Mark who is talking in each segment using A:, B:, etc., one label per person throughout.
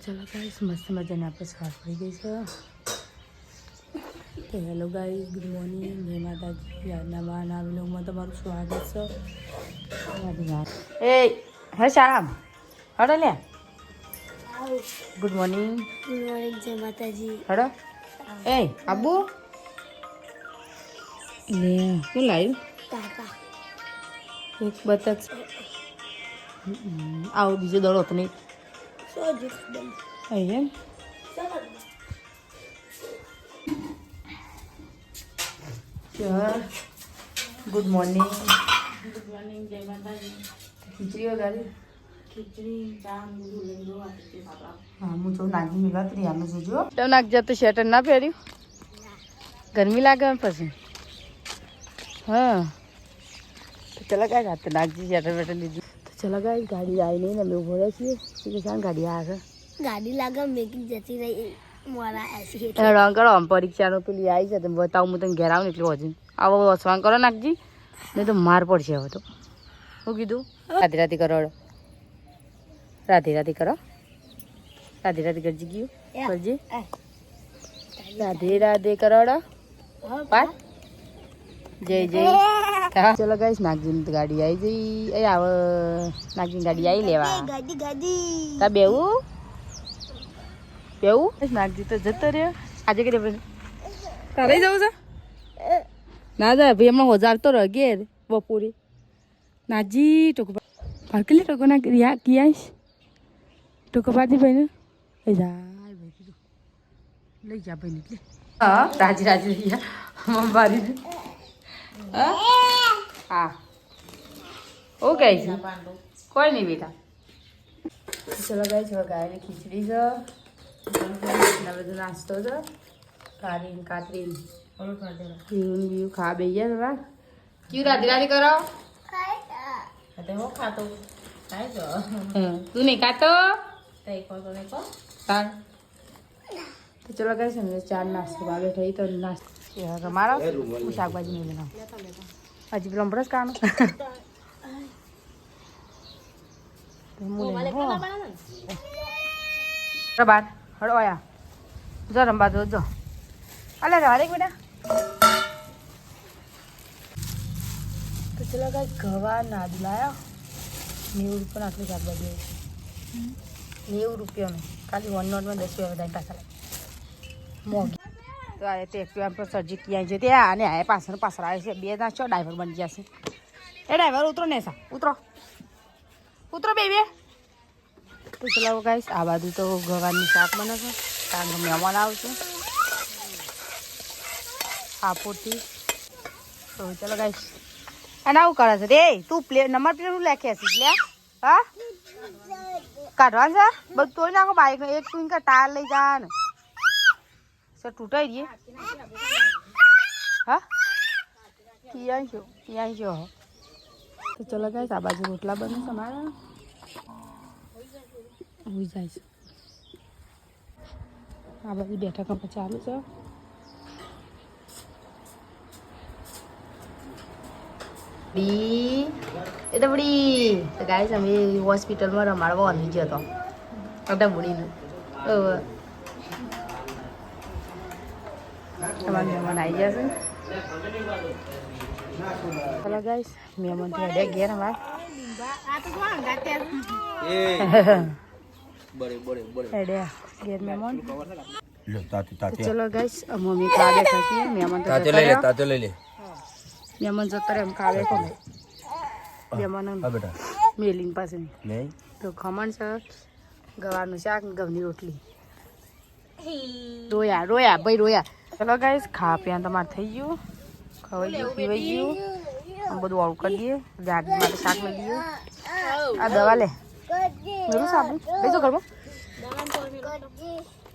A: चलो गाइस मस्त मजाने આપણે સવાર પડી ગઈ છે તો હેલો ગાઈસ ગુડ મોર્નિંગ જય માતાજી આજના નવા વ્લોગમાં તમારું સ્વાગત છે એ હે શામ હડો લે ગુડ મોર્નિંગ
B: જય માતાજી
A: હડો એ આબુ લે શું લાવ્યું
B: કાકા
A: એક બતક આવો બીજો દડો તો નહીં એમ ગુડ મોર્નિંગ જય માતાજી ખીચડી વગાડી ખીચડી ચા બધું લઈ લો હા હું તો નાગી મિલા કરી આમે જોજો તો નાગ જતો સ્વેટર ના પહેર્યું ગરમી લાગે પછી હા તો ચલો ગાય રાતે નાગજી સ્વેટર વેટર લીધું તો ચલો ગાય ગાડી આવી નહીં ને અમે ઉભો રહે છીએ કે ગાડી આવે
B: ગાડી લાગે મેકી જતી રહી મોરા એસી
A: હેડવાન કરો આમ પરીક્ષાનો પેલી આવી છે તમે બતાવું હું તને ઘેર આવું ને એટલે હજુ આવો વસવાન કરો નાખજી નહીં તો માર પડશે હવે તો શું કીધું રાધી રાધી કરો રાધી રાધી કરો રાધી રાધી કરજી ગયું કરજી રાધે રાધે કરોડો પાર જય જય ચલો ગાઈસ નાગજીની ગાડી આવી જઈ એ આવ નાગજીની ગાડી આવી લેવા
B: ગાડી ગાડી
A: તા બેવું બેવું નાગજી તો જતો રહ્યો આજે કે તારે જવું છે ના જા ભાઈ હમણાં હોજ આવતો રહ્યો ઘેર બપોરે નાજી ટોકો પાર્કલે ટોકો ના રિયા કિયાશ ટોકો પાડી ભાઈ ને એ જાય ભાઈ કીધું લઈ જા ભાઈ એટલે હા રાજી રાજી રિયા મમ્મી હા ઓ કહે છે કોઈ નહીં બેટા ચલો ગાય છે ગાયને ખીચડી છે બધું નાસ્તો છે કારીને કાતરીને પીવું બીવું ખા બે ગયા ક્યું રાધી રાધી કરો તું નહીં ખાતો તો ચલો ગાય છે ને ચાર નાસ્તો બાબે થઈ તો નાસ્તો મારો હું શાકભાજી નહીં બનાવું હજી પેલો બ્રશ કાનો બાર હળો આયા જો રંબા દો જો અલે હરેક બેટા તો ચલો ગાય ગવા નાદ લાયા 90 રૂપિયા આટલી શાકભાજી 90 રૂપિયાનું ખાલી 1 નોટમાં 10 રૂપિયા વધારે પાછા મોંઘી તો આ તે એકટીવા પર સર્જી ક્યાં છે ત્યાં અને આ પાછળ પાછળ આવે છે બે ના છો ડ્રાઈવર બની જશે એ ડ્રાઈવર ઉતરો ને સા ઉતરો ઉતરો બેબી તો ચલાવો ગાઈસ આ બાજુ તો ગવાની શાક બને છે કારણ મહેમાન આવશે હાપોથી તો ચલો ગાઈસ અને આવું કરે છે રે તું પ્લેટ નંબર પ્લેટ હું લેખે છે લે હા કાઢવાનું છે બધું તોડી નાખો બાઈકનો એક તું ટાયર લઈ જા ને સર તૂટાઈ રહીએ હા ક્યાં છો તો ચલો ગાઈસ આ બાજુ રોટલા બને છે અમારા હોઈ જાય છે આ બધી બેઠક આપણે ચાલુ છે એ તો બડી તો ગાઈસ અમે હોસ્પિટલમાં રમાડવા આવી ગયો હતો બધા બુડીને તમારા મહેમાન આવી જશે ચલો ગાઈસ મહેમાન તો હેડે ઘેર અમારે હેડે ઘેર મહેમાન ચલો ગાઈસ મમ્મી ખાવા બેઠા છીએ મહેમાન તો
C: લઈ લે
A: મહેમાન જતા રહે એમ ખાવે કોને મહેમાન મેલીન પાસે તો ખમણ છે ગવાનું શાક ઘઉંની રોટલી રોયા રોયા ભાઈ રોયા ચલો ગાઈસ ખા પીવા તમારે થઈ ગયું ખવાઈ ગયું પીવાઈ ગયું આમ બધું આવું કરી દઈએ ગાડી માટે શાક લઈ દઈએ આ દવા લે મેરું સાબુ લઈ જાઓ ઘરમાં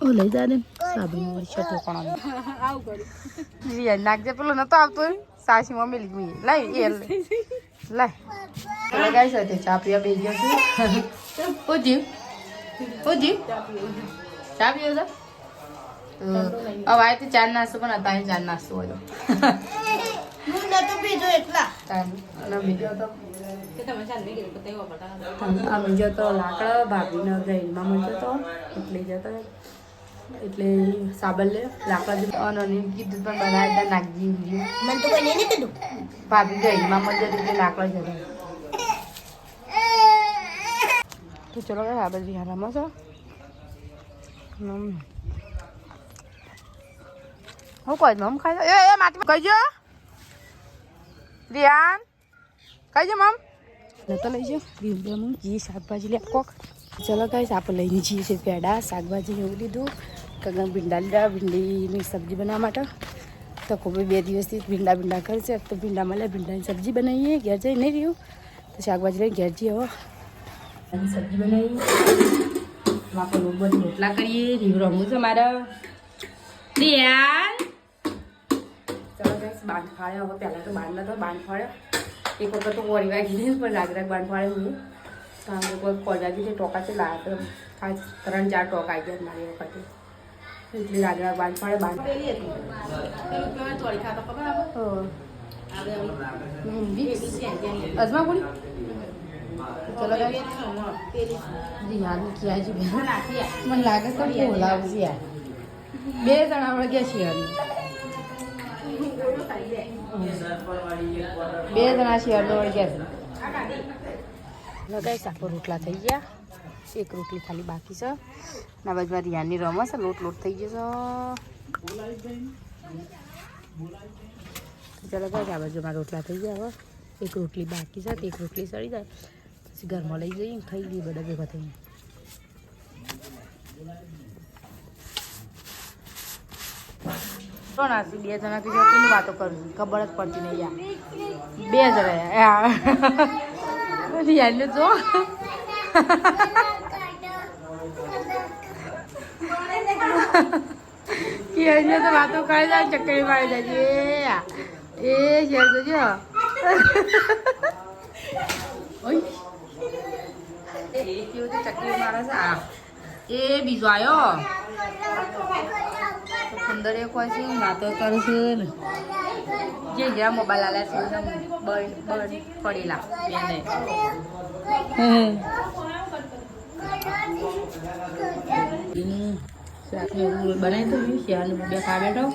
A: ઓ લઈ જા ને સાબુ મારી છતો કોણ નાખજે પેલો નતો આવતો સાસી મમ્મી લીધી લાઈ એ લાઈ ચલો ગાઈસ હવે ચા પીવા બેસી ગયો છું ઓજી ચા પીવો છો હવે આ તો ચાર નાસ્તો પણ હતા ચાર નાસ્તો હોય
B: હું નતો પીધો એટલા
A: બીજો તો અમે જતો લાકડા ભાભીને ગઈમાં મળતો હતો એટલે જતો એટલે સાબલ લે લાકડા અને કીધું પણ બનાવ્યા નાખજી
B: મને તો કોઈ નહીં કીધું.
A: ભાભી ગઈમાં મળતો એટલે લાકડા જતો તો ચલો કે આ બધી આરામમાં છો હું કહી મમ ખાઈ એ માટી કહીજો રિયાન કહીજો મમ તો લઈ જાઓ રીંગણ જી શાકભાજી લે કોક ચલો ગાઈસ આપણે લઈને જઈએ છીએ પેડા શાકભાજી એવું લીધું કગન ભીંડા લીધા ભીંડીની સબ્જી બનાવવા માટે તો ખૂબ 2 દિવસથી ભીંડા કરશે તો ભીંડા મળે ભીંડાની સબ્જી બનાવીએ ઘેર જઈ નહીં રહ્યું તો શાકભાજી લઈને ઘેર જઈએ હવે સબ્જી બનાવી આપણે બધું રોટલા કરીએ રીંગણ રમવું છે મારા રિયાન ચલો ગાઈસ બાંધ ફાળ્યો હવે પહેલાં તો બાંધ નતો બાંધ ફાળ્યો એક વખત તો વળી વાગી પણ રાગ બાંધ ફાળ્યો હું કોઈ કોજાજી છે ટોકા છે લાયા તો ખાસ 3-4 ટોકા આવી ગયા મારી વખતે એટલે રાગડા બાંધ ફાળે બાંધ અજમા પૂરી ચલો રિહાન ક્યાં છે મને લાગે તો બોલાવું છે યાર 2 જણા આપણે ગયા છીએ 2 જણા છીએ અડધો ગયા લગાઈ સાપો રોટલા થઈ ગયા એક રોટલી ખાલી બાકી છે ના બાજુમાં રિયાની રમસ લોટ થઈ ગયો છે ચાલો ગાઈસ આ બાજુમાં રોટલા થઈ ગયા હવે એક રોટલી બાકી છે એક રોટલી સડી જાય પછી ઘરમાં લઈ જઈએ ખાઈ લઈએ બધા ભેગા થઈને કોણ હશે 2 જણા કે કોની વાતો કરું ખબર જ પડતી નહીં યાર 2 જણા રિયાને જો કે તો વાતો કરે જાય ચક્કરી મારી જાય એ શેર જોજો ઓય એ કેવું તો ચક્કરી મારે છે આ એ બીજો આવ્યો સુંદર એક હોય છે વાતો કરે છે જે જ્યાં મોબાઈલ આલ્યા છે બંધ પડેલા બેને બનાવી તો શિયાળનું બે ખા બેઠો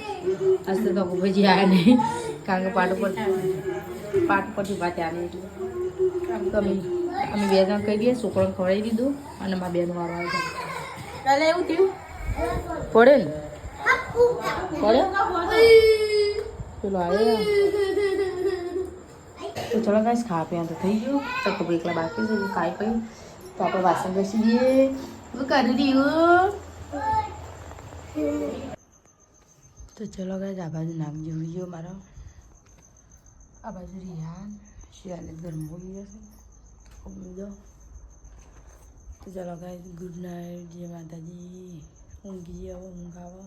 A: આજ તો પછી આવ્યા નહીં કારણ કે પાટ પરથી પાછા આવે એટલે તો અમે 2 જણ કહી દઈએ છોકરાને ખવડાવી દીધું અને મારા બેન વાળો આવ્યો એટલે એવું થયું પડે ને પડે પેલો આવ્યો તો ચલો ગાઈસ ખાવા પીવા તો થઈ ગયું ચક્કો એકલા બાકી છે ખાઈ પી તો આપણે વાસણ બેસી દઈએ કરી દઈએ તો ચલો ગાઈસ આ બાજુ નાક જોઈ ગયો મારો આ બાજુ રિહાન શિયાળે ગરમ હોઈ જશે જો તો ચલો ગાઈસ ગુડ નાઇટ જય માતાજી ઊંઘી હવે ઊંઘ આવો